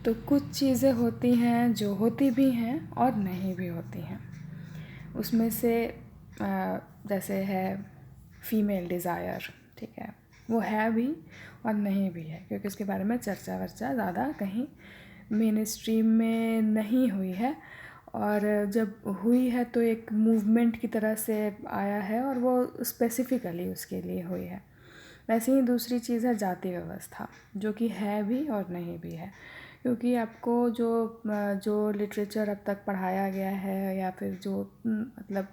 तो कुछ चीज़ें होती हैं जो होती भी हैं और नहीं भी होती हैं। उसमें से जैसे है फीमेल डिज़ायर, ठीक है, वो है भी और नहीं भी है, क्योंकि उसके बारे में चर्चा वर्चा ज़्यादा कहीं मेन स्ट्रीम में नहीं हुई है, और जब हुई है तो एक मूवमेंट की तरह से आया है और वो स्पेसिफ़िकली उसके लिए हुई है। वैसे ही दूसरी चीज़ है जाति व्यवस्था, जो कि है भी और नहीं भी है, क्योंकि आपको जो लिटरेचर अब तक पढ़ाया गया है या फिर जो मतलब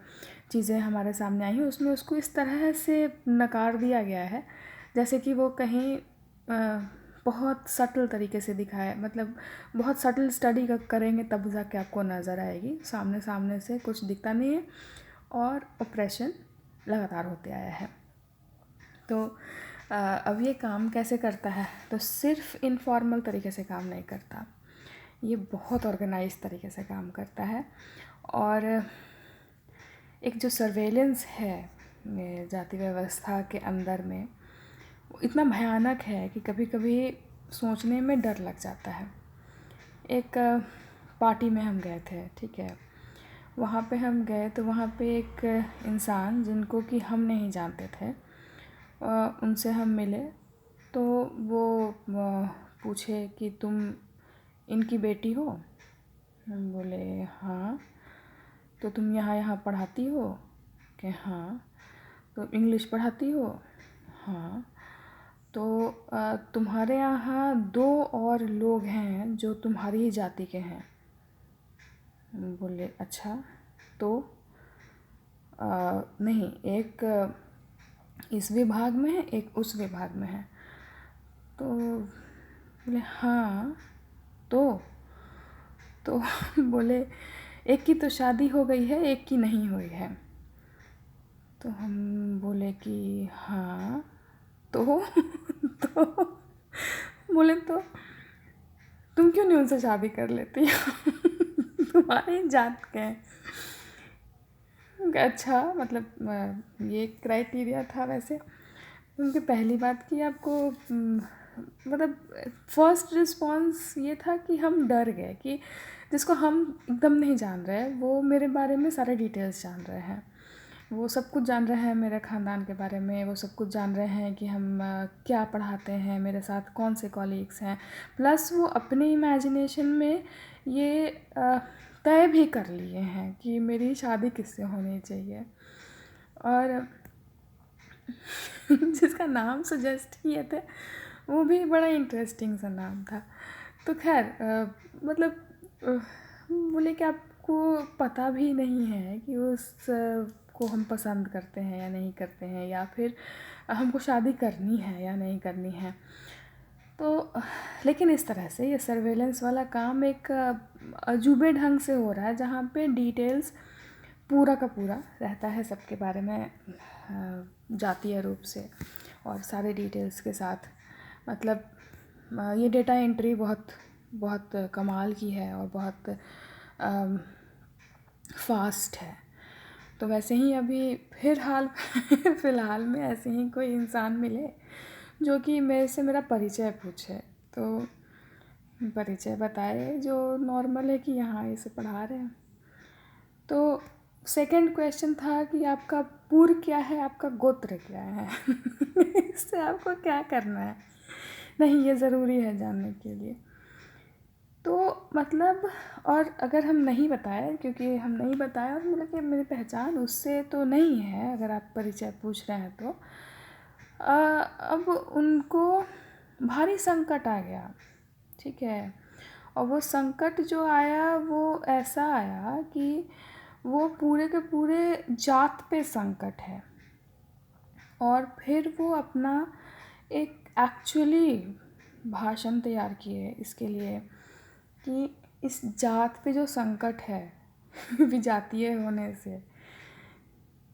चीज़ें हमारे सामने आई हैं उसमें उसको इस तरह से नकार दिया गया है जैसे कि वो कहीं बहुत सटल तरीके से दिखाया, मतलब बहुत सटल स्टडी करेंगे तब जाके आपको नज़र आएगी। सामने सामने से कुछ दिखता नहीं है और ऑपरेशन लगातार होते आया है। तो अब ये काम कैसे करता है, तो सिर्फ इनफॉर्मल तरीके से काम नहीं करता, ये बहुत ऑर्गेनाइज तरीके से काम करता है। और एक जो सर्वेलेंस है जाति व्यवस्था के अंदर में, वो इतना भयानक है कि कभी कभी सोचने में डर लग जाता है। एक पार्टी में हम गए थे, ठीक है, वहाँ पे हम गए तो वहाँ पे एक इंसान जिनको कि हम नहीं जानते थे, उनसे हम मिले तो वो पूछे कि तुम इनकी बेटी हो? हम बोले हाँ। तो तुम यहाँ पढ़ाती हो? कि हाँ। तो इंग्लिश पढ़ाती हो? हाँ। तो तुम्हारे यहाँ 2 और लोग हैं जो तुम्हारी ही जाति के हैं? बोले अच्छा। तो नहीं, एक इस विभाग में है, एक उस विभाग में है। तो बोले हाँ। तो बोले एक की तो शादी हो गई है, एक की नहीं हुई है। तो हम बोले कि हाँ। तो तो बोले तो तुम क्यों नहीं उनसे शादी कर लेती हो? तुम्हारी जात के हैं। अच्छा, मतलब ये क्राइटेरिया था। वैसे उनकी पहली बात कि आपको मतलब फर्स्ट रिस्पॉन्स ये था कि हम डर गए कि जिसको हम एकदम नहीं जान रहे वो मेरे बारे में सारे डिटेल्स जान रहे हैं, वो सब कुछ जान रहे हैं मेरे ख़ानदान के बारे में, वो सब कुछ जान रहे हैं कि हम क्या पढ़ाते हैं, मेरे साथ कौन से कॉलीग्स हैं, प्लस वो अपने इमेजिनेशन में ये तय भी कर लिए हैं कि मेरी शादी किससे होनी चाहिए। और जिसका नाम सजेस्ट किए थे वो भी बड़ा इंटरेस्टिंग सा नाम था। तो खैर मतलब बोले कि आपको पता भी नहीं है कि उस को हम पसंद करते हैं या नहीं करते हैं, या फिर हमको शादी करनी है या नहीं करनी है। तो लेकिन इस तरह से ये सर्वेलेंस वाला काम एक अजूबे ढंग से हो रहा है, जहाँ पे डिटेल्स पूरा का पूरा रहता है सबके बारे में जातीय रूप से और सारे डिटेल्स के साथ। मतलब ये डेटा एंट्री बहुत बहुत कमाल की है और बहुत फास्ट है। तो वैसे ही अभी फ़िलहाल में ऐसे ही कोई इंसान मिले जो कि मेरे से मेरा परिचय पूछे, तो परिचय बताए जो नॉर्मल है कि यहाँ इसे पढ़ा रहे हैं। तो सेकंड क्वेश्चन था कि आपका पूर्व क्या है, आपका गोत्र क्या है? इससे आपको क्या करना है? नहीं, ये ज़रूरी है जानने के लिए। तो मतलब, और अगर हम नहीं बताए, क्योंकि हम नहीं बताए और मतलब कि मेरी पहचान उससे तो नहीं है, अगर आप परिचय पूछ रहे हैं तो अब उनको भारी संकट आ गया, ठीक है। और वो संकट जो आया वो ऐसा आया कि वो पूरे के पूरे जात पे संकट है। और फिर वो अपना एक एक्चुअली भाषण तैयार किए इसके लिए कि इस जात पे जो संकट है विजातीय होने से,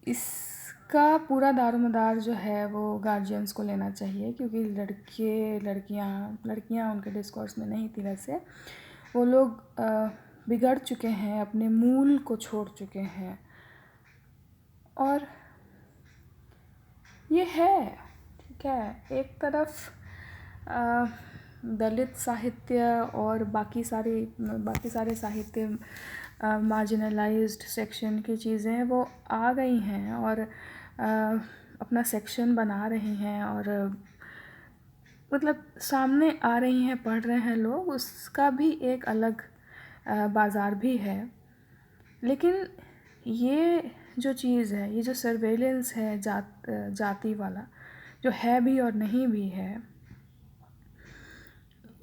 इसका पूरा दारोमदार जो है वो गार्जियंस को लेना चाहिए, क्योंकि लड़कियां उनके डिस्कोर्स में नहीं थी। वैसे वो लोग बिगड़ चुके हैं, अपने मूल को छोड़ चुके हैं। और ये है, ठीक है, एक तरफ दलित साहित्य और बाकी सारे साहित्य मार्जिनलाइज्ड सेक्शन की चीज़ें वो आ गई हैं और अपना सेक्शन बना रही हैं और मतलब सामने आ रही हैं, पढ़ रहे हैं लोग, उसका भी एक अलग बाज़ार भी है। लेकिन ये जो चीज़ है, ये जो सर्वेलेंस है जाति वाला, जो है भी और नहीं भी है,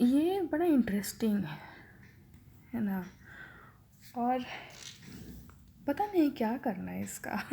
ये बड़ा इंटरेस्टिंग है ना। और पता नहीं क्या करना है इसका